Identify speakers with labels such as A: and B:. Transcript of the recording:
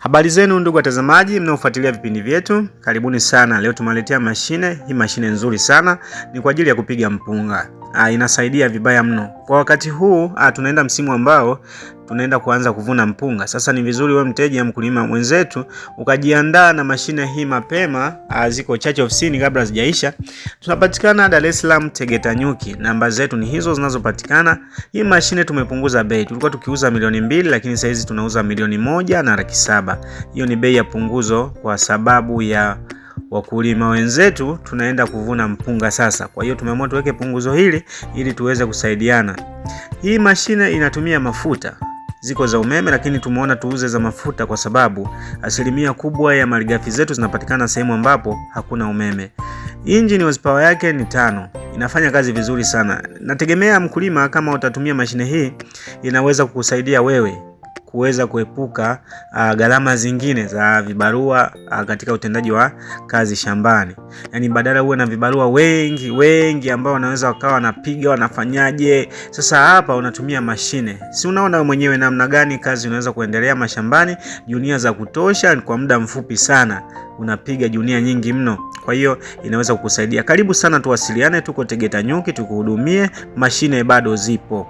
A: Habari zenu ndugu watazamaji mnaofuatilia vipindi vyetu. Karibuni sana. Leo tumeletea mashine. Hii mashine nzuri sana. Ni kwa ajili ya kupiga mpunga. Inasaidia vibaya mno. Kwa wakati huu tunaenda msimu ambao tunaenda kuanza kuvuna mpunga. Sasa ni vizuri wewe mteja, mkulima mwenzetu, ukajiandaa na mashine hii mapema. Ziko chache ofisini kabla hazijaisha. Tunapatikana Dar es Salaam Tegeta Nyuki. Namba zetu ni hizo zinazopatikana. Hii mashine tumepunguza bei. Tulikuwa tukiuza milioni 2 lakini sasa hizi tunauza milioni 1,700,000. Hiyo ni bei ya punguzo kwa sababu ya wakulima wenzetu tunaenda kuvuna mpunga sasa. Kwa hiyo tumeamua tuweke punguzo hili ili tuweze kusaidiana. Hii mashine inatumia mafuta. Ziko za umeme lakini tumeona tuuze za mafuta kwa sababu asilimia kubwa ya malighafi zetu zinapatikana sehemu ambapo hakuna umeme. Engine horsepower yake ni 5. Inafanya kazi vizuri sana. Nategemea mkulima, kama utatumia mashine hii inaweza kukusaidia wewe kuweza kuepuka gharama zingine za vibarua katika utendaji wa kazi shambani. Yaani badala uwe na vibarua wengi ambao wanaweza wakawa wanapiga wanafanyaje. Sasa hapa unatumia mashine. Si unaona mwenyewe namna gani kazi unaweza kuendelea mashambani, junia za kutosha kwa muda mfupi sana. Unapiga junia nyingi mno. Kwa hiyo inaweza kukusaidia. Karibu sana, tuwasiliane, tuko Tegeta Nyuki tukuhudumie. Mashine bado zipo.